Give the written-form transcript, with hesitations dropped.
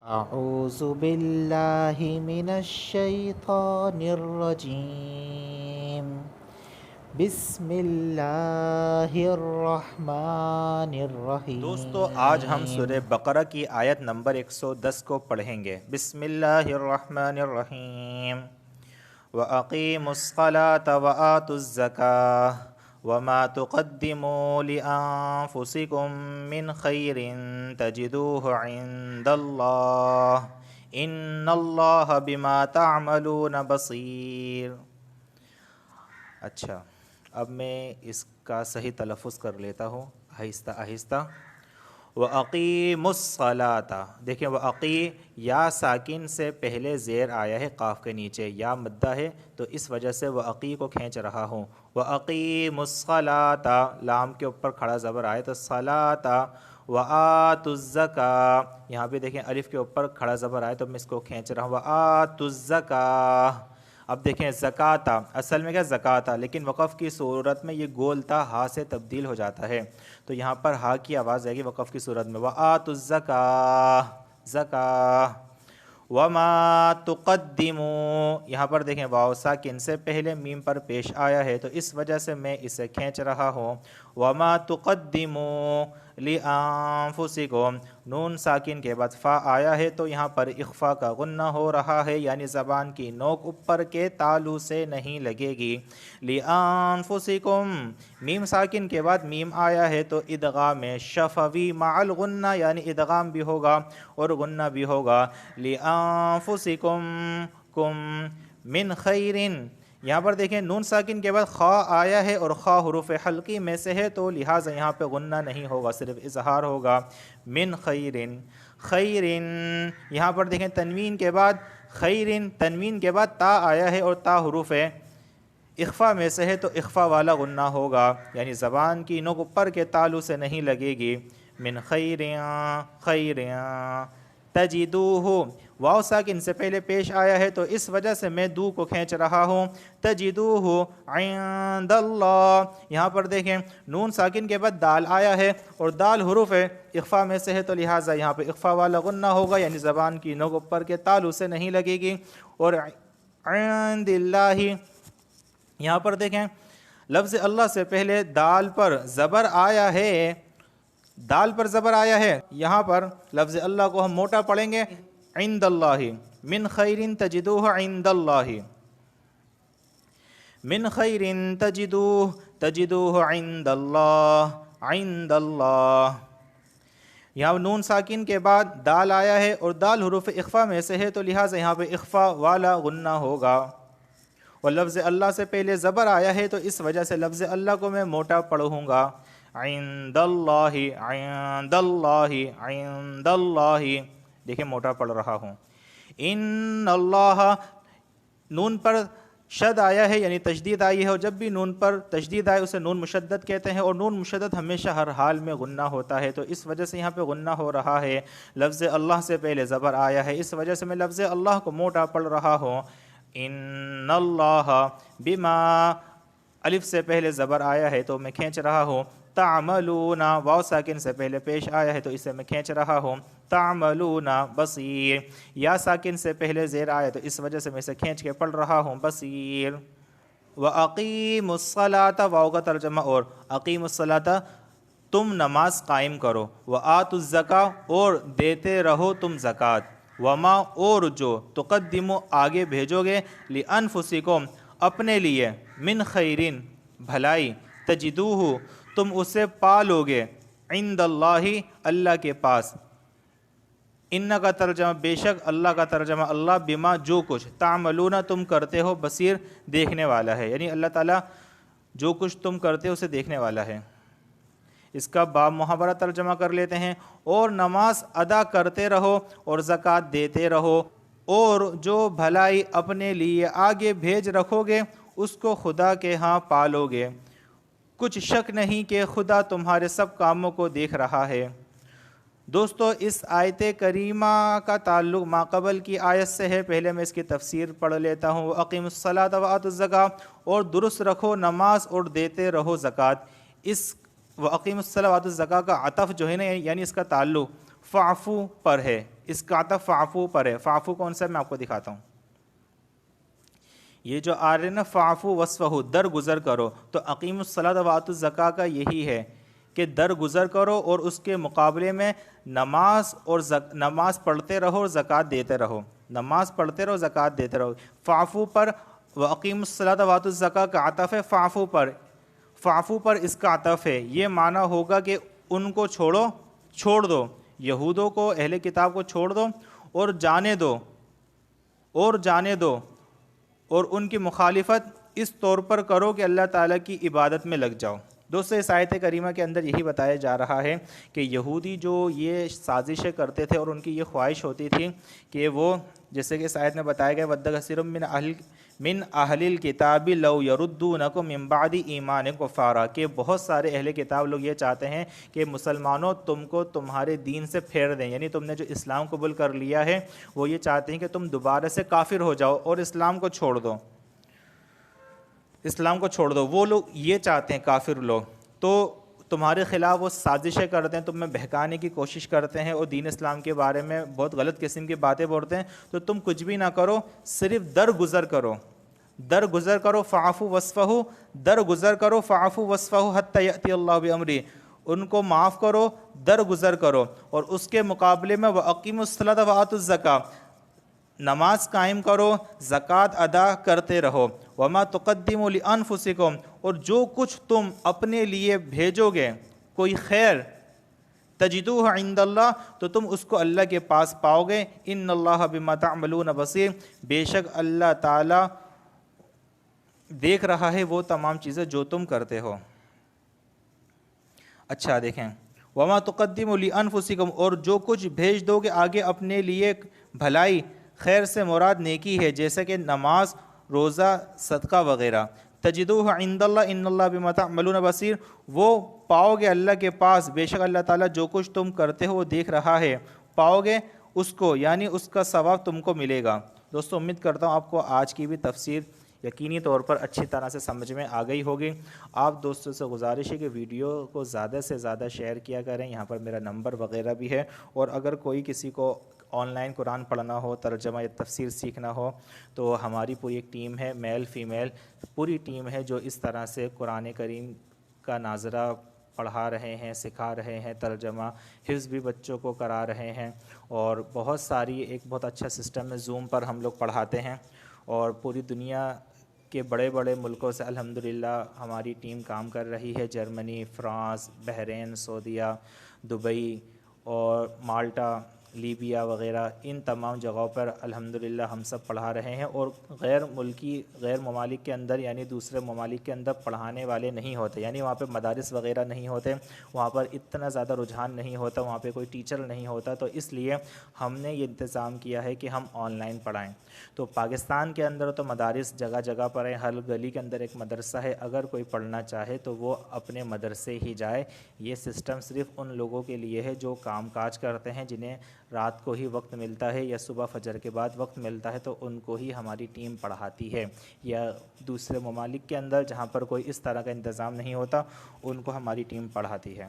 أعوذ بالله من الشيطان الرجيم بسم الله الرحمن دوستو آج ہم الرحيم سورہ بقرہ کی آیت نمبر 110 کو پڑھیں گے۔ بسم اللہ الرحمن الرحیم وَأَقِيمُوا الصَّلَاةَ وَآتُوا الزَّكَاةَ وَمَا تُقَدِّمُوا لِأَنفُسِكُم مِّنْ خَيْرٍ تَجِدُوهُ عِندَ اللَّهِ إِنَّ اللَّهَ بِمَا تَعْمَلُونَ بَصِيرٌ۔ اچھا، اب میں اس کا صحیح تلفظ کر لیتا ہوں آہستہ آہستہ۔ وَأَقِيمُوا الصَّلَاةَ، دیکھیں وَأَقِی یا ساکن سے پہلے زیر آیا ہے قاف کے نیچے، یا مدہ ہے تو اس وجہ سے وَأَقِی کو کھینچ رہا ہوں۔ وَأَقِیمُوا الصَّلَاةَ، لام کے اوپر کھڑا زبر آئے تو صلاۃ۔ وَآتُوا الزَّکَاةَ، یہاں پہ دیکھیں الف کے اوپر کھڑا زبر آئے تو میں اس کو کھینچ رہا ہوں۔ وَآتُوا الزَّکَاةَ، اب دیکھیں زکاتا، اصل میں کیا زکاتا، لیکن وقف کی صورت میں یہ گول تا ہا سے تبدیل ہو جاتا ہے، تو یہاں پر ہا کی آواز آئے گی وقف کی صورت میں۔ وَآتُوا الزَّکَاةَ، زکاہ۔ وَمَا تُقَدِّمُوا، یہاں پر دیکھیں واو ساکن سے پہلے میم پر پیش آیا ہے تو اس وجہ سے میں اسے کھینچ رہا ہوں۔ وَمَا تُقَدِّمُوا لِأَنفُسِكُم، نون ساکن کے بعد فا آیا ہے تو یہاں پر اخفا کا غنہ ہو رہا ہے، یعنی زبان کی نوک اوپر کے تالو سے نہیں لگے گی۔ لِأَنفُسِكُم، میم ساکن کے بعد میم آیا ہے تو ادغام شفوی مع الغنہ، یعنی ادغام بھی ہوگا اور غنہ بھی ہوگا۔ لِأَنفُسِكُم کم من خیرن، یہاں پر دیکھیں نون ساکن کے بعد خا آیا ہے اور خا حروف حلقی میں سے ہے تو لہٰذا یہاں پہ غنہ نہیں ہوگا، صرف اظہار ہوگا۔ من خیرن، خیرن، یہاں پر دیکھیں تنوین کے بعد خیرن، تنوین کے بعد تا آیا ہے اور تا حروف اخفا میں سے ہے تو اخفا والا غنہ ہوگا، یعنی زبان کی نوک اوپر کے تالو سے نہیں لگے گی۔ من خیرن، خیرن تجدوہ، واو ساکن سے پہلے پیش آیا ہے تو اس وجہ سے میں دو کو کھینچ رہا ہوں۔ تجدوہ عند اللہ، یہاں پر دیکھیں نون ساکن کے بعد دال آیا ہے اور دال حروف اخفا میں سے ہے تو لہٰذا یہاں پہ اخفا والا غنہ ہوگا، یعنی زبان کی نوک اوپر کے تالو سے نہیں لگے گی۔ اور عند اللہ، یہاں پر دیکھیں لفظ اللہ سے پہلے دال پر زبر آیا ہے، دال پر زبر آیا ہے، یہاں پر لفظ اللہ کو ہم موٹا پڑھیں گے عند اللہ، من خیر تجدوہ عند اللہ، من خیر تجدوہ، تجدوہ عند اللہ، عند اللہ۔ یہاں نون ساکن کے بعد دال آیا ہے اور دال حروف اخفا میں سے ہے تو لہٰذا یہاں پہ اخفا والا غنہ ہوگا، اور لفظ اللہ سے پہلے زبر آیا ہے تو اس وجہ سے لفظ اللہ کو میں موٹا پڑھوں گا۔ عند اللہ، عند اللہ، عند اللہ، دیکھیں موٹا پڑھ رہا ہوں۔ ان اللہ، نون پر شد آیا ہے یعنی تشدید آئی ہے، اور جب بھی نون پر تشدید آئے اسے نون مشدد کہتے ہیں، اور نون مشدد ہمیشہ ہر حال میں غنہ ہوتا ہے، تو اس وجہ سے یہاں پہ غنہ ہو رہا ہے۔ لفظ اللہ سے پہلے زبر آیا ہے، اس وجہ سے میں لفظ اللہ کو موٹا پڑھ رہا ہوں۔ ان اللہ بما، الف سے پہلے زبر آیا ہے تو میں کھینچ رہا ہوں۔ تعملون، واو ساکن سے پہلے پیش آیا ہے تو اسے میں کھینچ رہا ہوں۔ تعملون بصیر، یا ساکن سے پہلے زیر آیا تو اس وجہ سے میں اسے کھینچ کے پڑھ رہا ہوں بصیر۔ وَأَقِيمُوا الصَّلَاةَ، واو کا ترجمہ اور اقیم الصلاۃ، تم نماز قائم کرو۔ وَآتُوا الزَّکَاةَ، اور دیتے رہو تم زکوٰۃ۔ وما، اور جو تقدمو آگے بھیجو گے، لِأَنفُسِكُم اپنے لیے، من خیرن بھلائی، تجدوہ تم اسے پالو گے، عند اللہ اللہ کے پاس۔ ان کا ترجمہ بے شک، اللہ کا ترجمہ اللہ، بما جو کچھ، تعملون تم کرتے ہو، بصیر دیکھنے والا ہے، یعنی اللہ تعالیٰ جو کچھ تم کرتے ہو اسے دیکھنے والا ہے۔ اس کا باب محاورہ ترجمہ کر لیتے ہیں، اور نماز ادا کرتے رہو اور زکوٰۃ دیتے رہو، اور جو بھلائی اپنے لیے آگے بھیج رکھو گے اس کو خدا کے ہاں پالو گے، کچھ شک نہیں کہ خدا تمہارے سب کاموں کو دیکھ رہا ہے۔ دوستو اس آیت کریمہ کا تعلق ماقبل کی آیت سے ہے، پہلے میں اس کی تفسیر پڑھ لیتا ہوں۔ وَأَقِیمُوا الصَّلَاةَ وَآتُوا الزَّکَاةَ، اور درست رکھو نماز اور دیتے رہو زکوٰۃ۔ اس وَأَقِیمُوا الصَّلَاةَ وَآتُوا الزَّکَاةَ کا عطف جو ہے نا، یعنی اس کا تعلق فَعْفُو پر ہے، اس کا عطف فعفو پر ہے. فعفو کون سا ہے میں آپ کو دکھاتا ہوں. یہ جو آ رہے نا فعفو وصفہ درگزر کرو, تو اقیم الصلاۃ وآتوا الزکاۃ کا یہی ہے کہ درگزر کرو اور اس کے مقابلے میں نماز نماز پڑھتے رہو اور زکوٰۃ دیتے رہو. نماز پڑھتے رہو, زکوٰۃ دیتے رہو. فعفو پر وَأَقِیمُوا الصَّلَاةَ وَآتُوا الزَّکَاۃ کا عطف ہے فعفو پر. فعفو پر اس کا عطف ہے. یہ معنی ہوگا کہ ان کو چھوڑ دو, یہودوں کو, اہل کتاب کو چھوڑ دو اور جانے دو اور ان کی مخالفت اس طور پر کرو کہ اللہ تعالیٰ کی عبادت میں لگ جاؤ. دوستو اس آیت کریمہ کے اندر یہی بتایا جا رہا ہے کہ یہودی جو یہ سازشیں کرتے تھے اور ان کی یہ خواہش ہوتی تھی کہ وہ, جیسے کہ اس آیت میں بتایا گیا وَدَّ كَثِيرٌ من اہل الکتاب لو یردونکم من بعد ایمانکم کفارا, کہ بہت سارے اہل کتاب لوگ یہ چاہتے ہیں کہ مسلمانوں تم کو تمہارے دین سے پھیر دیں, یعنی تم نے جو اسلام قبول کر لیا ہے وہ یہ چاہتے ہیں کہ تم دوبارہ سے کافر ہو جاؤ اور اسلام کو چھوڑ دو. وہ لوگ یہ چاہتے ہیں کافر لوگ, تو تمہارے خلاف وہ سازشیں کرتے ہیں, تمہیں بہکانے کی کوشش کرتے ہیں اور دین اسلام کے بارے میں بہت غلط قسم کی باتیں بولتے ہیں. تو تم کچھ بھی نہ کرو, صرف درگزر کرو فعفو وصفہ, درگزر کرو فعفو وصفہ حتی یأتی اللہ بامرہ, ان کو معاف کرو, درگزر کرو, اور اس کے مقابلے میں وَأَقِیمُوا الصَّلَاةَ وَآتُوا الزَّکَاۃ, نماز قائم کرو, زکوٰۃ ادا کرتے رہو. وَمَا تُقَدِّمُوا لِأَنفُسِکُم, اور جو کچھ تم اپنے لیے بھیجو گے کوئی خیر, تجدوہ عند اللہ, تو تم اس کو اللہ کے پاس پاؤ گے. ان اللہ بما تعملون بصیر, بے شک اللہ تعالی دیکھ رہا ہے وہ تمام چیزیں جو تم کرتے ہو. اچھا دیکھیں, وما تقدموا لانفسکم, اور جو کچھ بھیج دو گے آگے اپنے لیے بھلائی, خیر سے مراد نیکی ہے جیسے کہ نماز, روزہ, صدقہ وغیرہ. تجدوہ عند اللہ ان اللہ بما تعملون بصیر, وہ پاؤ گے اللہ کے پاس, بے شک اللہ تعالیٰ جو کچھ تم کرتے ہو وہ دیکھ رہا ہے, پاؤ گے اس کو, یعنی اس کا ثواب تم کو ملے گا. دوستو امید کرتا ہوں آپ کو آج کی بھی تفسیر یقینی طور پر اچھی طرح سے سمجھ میں آ گئی ہوگی. آپ دوستوں سے گزارش ہے کہ ویڈیو کو زیادہ سے زیادہ شیئر کیا کریں. یہاں پر میرا نمبر وغیرہ بھی ہے, اور اگر کوئی کسی کو آن لائن قرآن پڑھنا ہو, ترجمہ یا تفسیر سیکھنا ہو, تو ہماری پوری ایک ٹیم ہے, میل فیمیل پوری ٹیم ہے جو اس طرح سے قرآن کریم کا ناظرہ پڑھا رہے ہیں, سکھا رہے ہیں, ترجمہ حفظ بھی بچوں کو کرا رہے ہیں, اور بہت ساری ایک بہت اچھا سسٹم ہے. زوم پر ہم لوگ پڑھاتے ہیں, اور پوری دنیا کے بڑے بڑے ملکوں سے الحمدللہ ہماری ٹیم کام کر رہی ہے. جرمنی, فرانس, بحرین, سعودیہ, دبئی اور مالٹا, لیبیا وغیرہ, ان تمام جگہوں پر الحمدللہ ہم سب پڑھا رہے ہیں. اور غیر ممالک کے اندر, یعنی دوسرے ممالک کے اندر پڑھانے والے نہیں ہوتے, یعنی وہاں پہ مدارس وغیرہ نہیں ہوتے, وہاں پر اتنا زیادہ رجحان نہیں ہوتا, وہاں پہ کوئی ٹیچر نہیں ہوتا, تو اس لیے ہم نے یہ انتظام کیا ہے کہ ہم آن لائن پڑھائیں. تو پاکستان کے اندر تو مدارس جگہ جگہ پر ہیں, ہر گلی کے اندر ایک مدرسہ ہے, اگر کوئی پڑھنا چاہے تو وہ اپنے مدرسے ہی جائے. یہ سسٹم صرف ان لوگوں کے لیے ہے جو کام کاج کرتے ہیں, جنہیں رات کو ہی وقت ملتا ہے یا صبح فجر کے بعد وقت ملتا ہے, تو ان کو ہی ہماری ٹیم پڑھاتی ہے. یا دوسرے ممالک کے اندر جہاں پر کوئی اس طرح کا انتظام نہیں ہوتا, ان کو ہماری ٹیم پڑھاتی ہے.